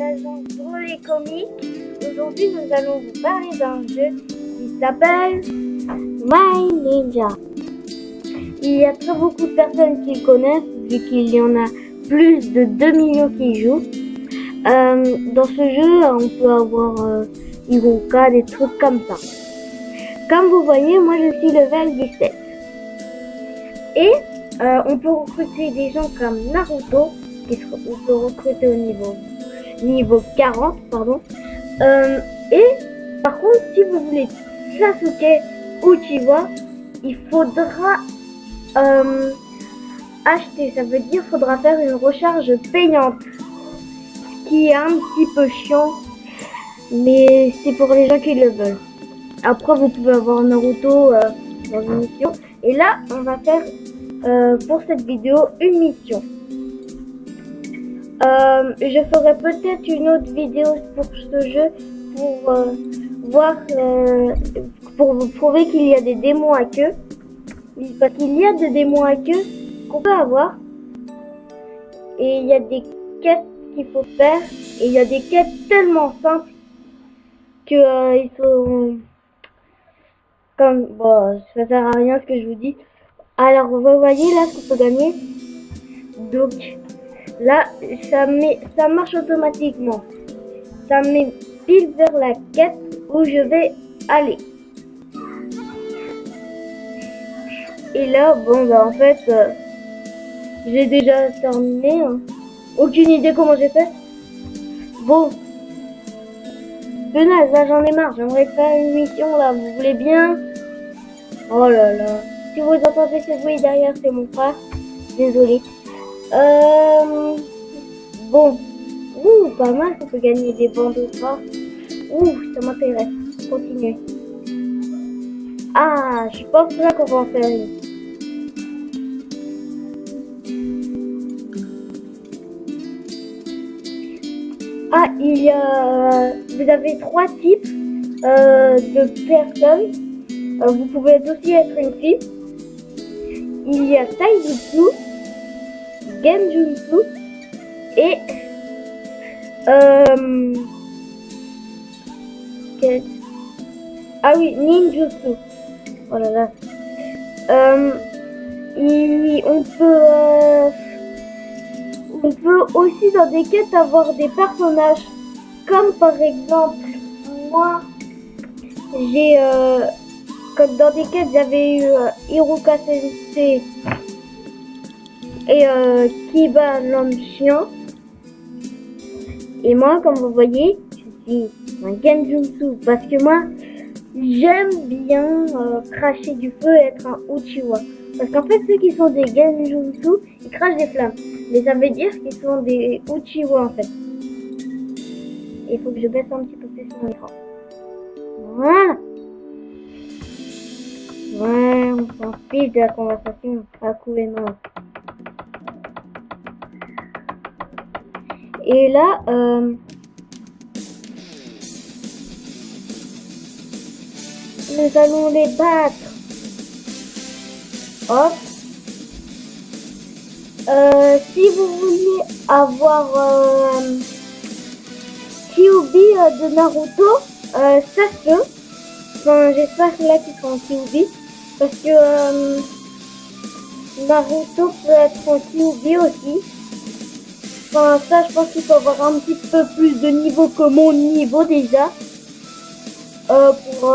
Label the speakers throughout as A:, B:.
A: l'agence pour les comics. Aujourd'hui, nous allons vous parler d'un jeu qui s'appelle My Ninja. Il y a très beaucoup de personnes qui le connaissent, vu qu'il y en a plus de 2 millions qui y jouent. Dans ce jeu, on peut avoir Hiroka, des trucs comme ça. Comme vous voyez, moi je suis level 17. Et on peut recruter des gens comme Naruto, on peut recruter au niveau 40, pardon. Et par contre, si vous voulez Sasuke Uchiwa, il faudra acheter, ça veut dire faudra faire une recharge payante, ce qui est un petit peu chiant, mais c'est pour les gens qui le veulent. Après, vous pouvez avoir Naruto dans une mission. Et là, on va faire pour cette vidéo une mission. Je ferai peut-être une autre vidéo pour ce jeu pour voir, pour vous prouver qu'il y a des démons à queue. Parce qu'il y a des démons à queue qu'on peut avoir. Et il y a des quêtes qu'il faut faire. Et il y a des quêtes tellement simples que ils sont comme bon, ça sert à rien ce que je vous dis. Alors vous voyez là ce qu'on peut gagner. Donc là ça marche automatiquement. Ça me met pile vers la quête où je vais aller. Et là bon bah en fait j'ai déjà terminé. Aucune idée comment j'ai fait. Bon. Punaise, là j'en ai marre, j'aimerais faire une mission là, vous voulez bien? Oh là là, si vous entendez ce bruit derrière, c'est mon frère, désolé. Bon, pas mal, on peut gagner des bandeaux forts. Ça m'intéresse, continuez. Ah, je pense là qu'on va en faire une. Ah, vous avez 3 types de personnes. Vous pouvez aussi être une fille. Il y a Taijutsu, Genjutsu et ah oui, Ninjutsu. Oh là là. On peut aussi dans des quêtes avoir des personnages comme par exemple moi j'ai comme dans des quêtes j'avais eu Hiruka Sensei et Kiba l'homme chien, et moi comme vous voyez je suis un Genjutsu parce que moi j'aime bien cracher du feu et être un Uchiwa. Parce qu'en fait, ceux qui sont des Genjutsu, ils crachent des flammes. Mais ça veut dire qu'ils sont des Uchiwa en fait. Et il faut que je baisse un petit peu plus mon écran. Voilà. Ouais, on s'en fiche de la conversation. À coup et non. Et là, nous allons les battre. Hop. Si vous voulez avoir Kyuubi de Naruto, ça se peut. Enfin, j'espère que là qu'ils sont en Kyuubi. Parce que Naruto peut être en Kyuubi aussi. Enfin, ça, je pense qu'il faut avoir un petit peu plus de niveau que mon niveau déjà. Pour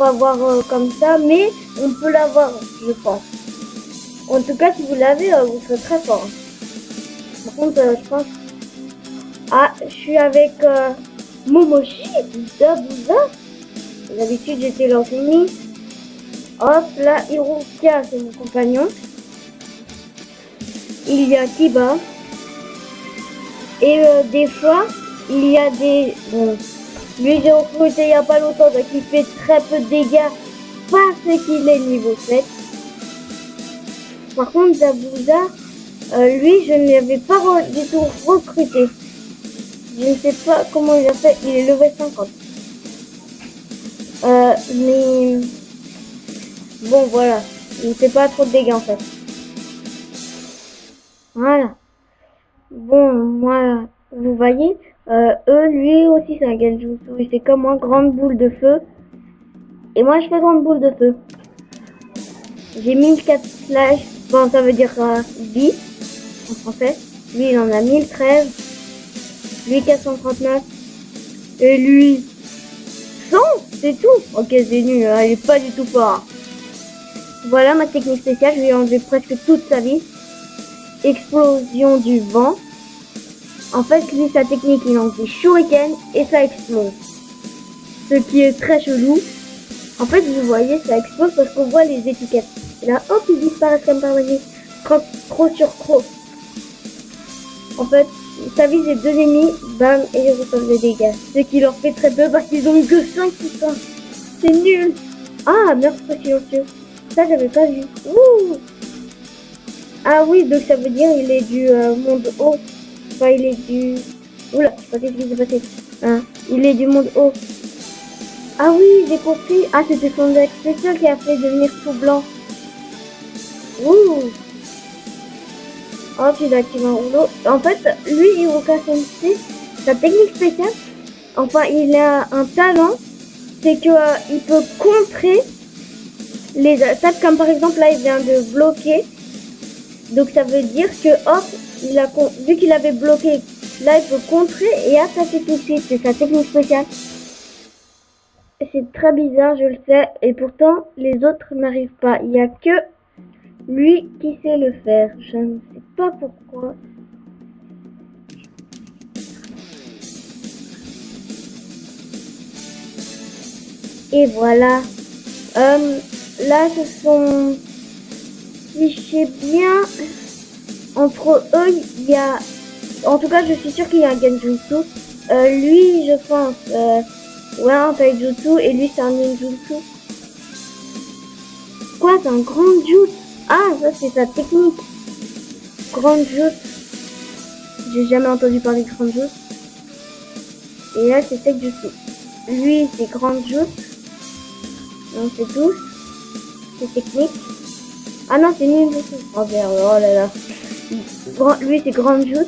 A: avoir comme ça, mais on peut l'avoir, je pense. En tout cas, si vous l'avez, vous serez très fort. Par contre, je pense... Ah, je suis avec Momoshi, Zabuza. D'habitude, j'étais l'enseignant. Hop, là, Hiruka, c'est mon compagnon. Il y a Kiba. Et des fois, il y a des... Bon, lui, j'ai recruté il n'y a pas longtemps, donc il fait très peu de dégâts parce qu'il est niveau 7. Par contre, Zabuza, lui, je ne l'avais pas du tout recruté. Je ne sais pas comment il a fait, il est level 50. Mais bon, voilà, il ne fait pas trop de dégâts en fait. Voilà. Bon, moi, vous voyez, lui aussi c'est un genjutsu. Il fait comme moi, grande boule de feu. Et moi je fais grande boule de feu. J'ai 1004 slash, bon ça veut dire 10 en français. Lui il en a 1013. Lui 439. Et lui 100, c'est tout. Ok, c'est nul, hein, il est pas du tout fort. Voilà ma technique spéciale, je lui ai enlevé presque toute sa vie. Explosion du vent. En fait, lui, sa technique, il lance des shurikens et ça explose. Ce qui est très chelou. En fait, vous voyez, ça explose parce qu'on voit les étiquettes. Et là, hop, ils disparaissent comme par magie. Trop sur trop. En fait, ça vise les deux ennemis, bam, et ils reçoivent des dégâts. Ce qui leur fait très peu parce qu'ils ont eu que 5 poussins. C'est nul. Ah, meurtre silencieux. Ça, j'avais pas vu. Ouh. Ah oui, donc ça veut dire il est du monde haut. Enfin, il est du... Oula, je sais pas qu'est-ce qui s'est passé. Hein, il est du monde haut. Ah oui, j'ai compris. Ah, c'était son deck spécial qui a fait devenir tout blanc. Ouh. Oh, tu actives un rouleau. En fait, lui, Hiruka Sensei, sa technique spéciale, enfin, il a un talent, c'est que il peut contrer les attaques, comme par exemple, là, il vient de bloquer. Donc, ça veut dire que, hop, vu qu'il avait bloqué, là, il peut contrer et attaquer tout de suite. C'est sa technique spéciale. C'est très bizarre, je le sais, et pourtant, les autres n'arrivent pas. Il n'y a que lui qui sait le faire. Je ne sais pas pourquoi. Et voilà. Là, ce sont... Si je sais bien, entre eux, il y a... En tout cas, je suis sûre qu'il y a un genjutsu. Lui, je pense... ouais, un taijutsu, et lui, c'est un ninjutsu. Quoi, c'est un grand jutsu? Ah, ça, c'est sa technique. Grand jutsu. J'ai jamais entendu parler de grand jutsu. Et là, c'est taijutsu. Lui, c'est grand jutsu. Donc, c'est tout. C'est technique. Ah non, c'est ninjutsu. Oh merde, oh là là. Lui, c'est grand jutsu.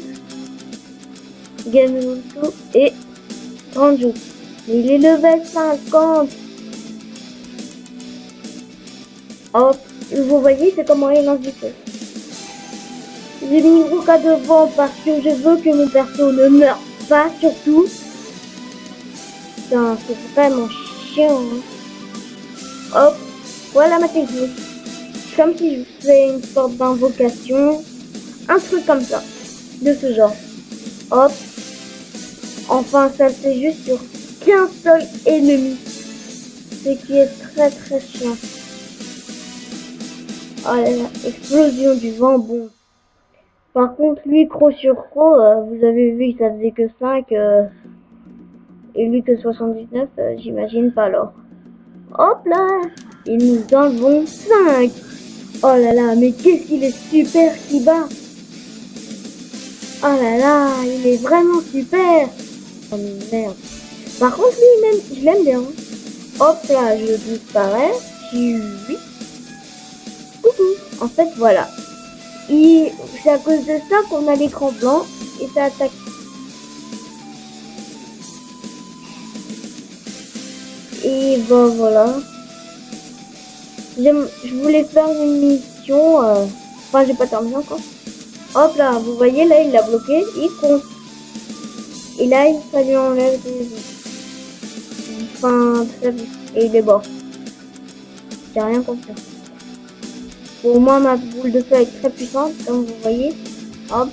A: Genjutsu et grand jutsu. Mais il est level 50. Hop, vous voyez, c'est comment il lance du feu. J'ai mis Hiruka devant parce que je veux que mon perso ne meure pas, surtout. Putain, c'est vraiment chiant. Hein. Hop, voilà ma technique. Comme si je faisais une sorte d'invocation. Un truc comme ça, de ce genre. Hop. Enfin, ça c'est juste sur qu'un seul ennemi. Ce qui est très très chiant. Oh là là, explosion du vent, bon. Par contre, lui, croc sur croc, vous avez vu, ça faisait que 5, et lui que 79, j'imagine pas alors. Hop là, et nous avons 5. Oh là là, mais qu'est-ce qu'il est super, Kiba. Oh là là, il est vraiment super. Oh merde. Par contre, lui, même, je l'aime bien. Hop là, je disparais. Oui. En fait, voilà. C'est à cause de ça qu'on a l'écran blanc et ça attaque. Et ben voilà. Je voulais faire une mission. Enfin, j'ai pas terminé encore. Hop là, vous voyez, là, il l'a bloqué. Il compte. Et là, il fallait enlever des... Enfin, très vite. Et il est mort. J'ai rien compris. Pour moi, ma boule de feu est très puissante, comme vous voyez. Hop,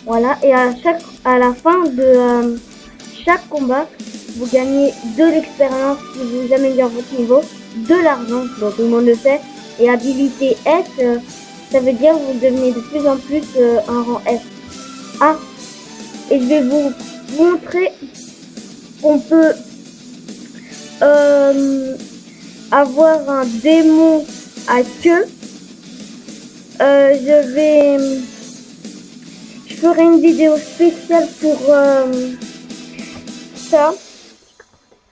A: voilà. Et à la fin de chaque combat, vous gagnez de l'expérience qui vous améliore votre niveau, de l'argent, dont tout le monde le sait. Et habilité S, ça veut dire que vous devenez de plus en plus un rang S. Ah, et je vais vous montrer qu'on peut avoir un démon à queue. Je ferai une vidéo spéciale pour ça.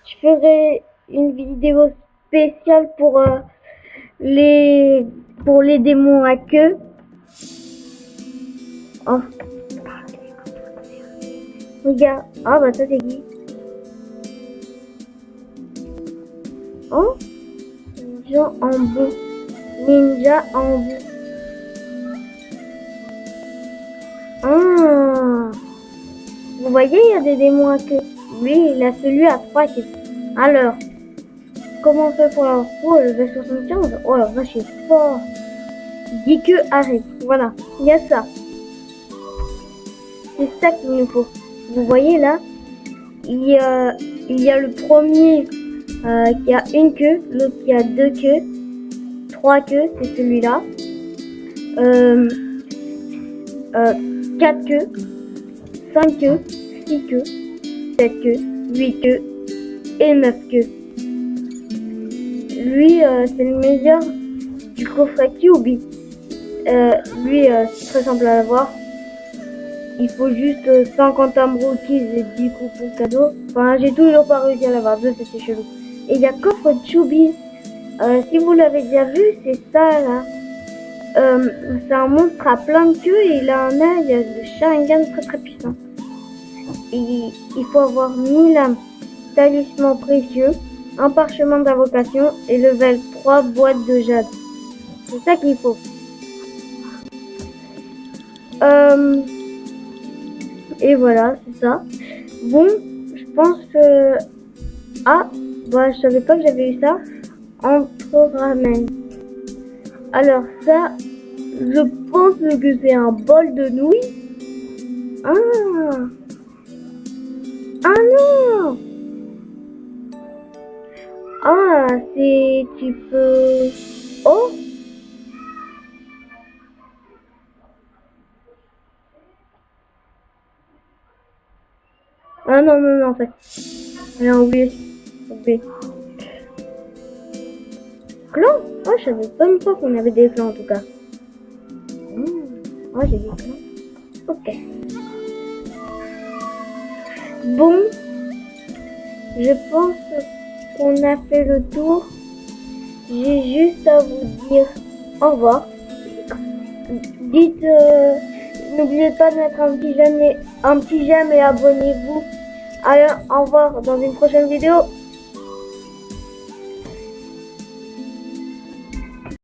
A: Je ferai une vidéo spéciale pour les démons à queue. Oh. Regarde. Ah bah ça c'est qui? Oh, ninja en bout. Ninja en bout. Ah. Vous voyez, il y a des démons à queue. Lui, il a celui à 3 queues. Alors, comment on fait pour l'avoir? Oh, le V75. Oh la vache, il est fort. 10 queues arrête. Voilà, il y a ça. C'est ça qu'il nous faut. Vous voyez là, il y a le premier qui a une queue, l'autre qui a 2 queues, 3 queues, c'est celui-là. 4 queues, 5 queues, 6 queues, 7 queues, 8 queues et 9 queues. Lui, c'est le meilleur du coffret QB. Lui, c'est très simple à l'avoir. Il faut juste 50 Ambroquis et 10 coupons cadeaux. Enfin, j'ai toujours pas réussi à l'avoir. C'était chelou. Et il y a coffre Chubby. Si vous l'avez déjà vu, c'est ça là. C'est un monstre à plein de queues et il a un œil de Sharingan très très puissant. Et il faut avoir 1000 âmes, talisman précieux, un parchemin d'invocation et level 3 boîtes de jade. C'est ça qu'il faut. Et voilà, c'est ça. Bon, je pense que... Ah, bah je savais pas que j'avais eu ça. Entre ramen. Alors ça, je pense que c'est un bol de nouilles. Ah. Ah non. Ah, c'est type... Oh. Ah non, non, non, en fait. J'ai oublié. Clans? Oh, je savais pas une fois qu'on avait des clans en tout cas. Oh, j'ai des clans. Ok. Bon. Je pense qu'on a fait le tour. J'ai juste à vous dire au revoir. Dites... N'oubliez pas de mettre un petit j'aime et abonnez-vous. Allez, au revoir dans une prochaine vidéo.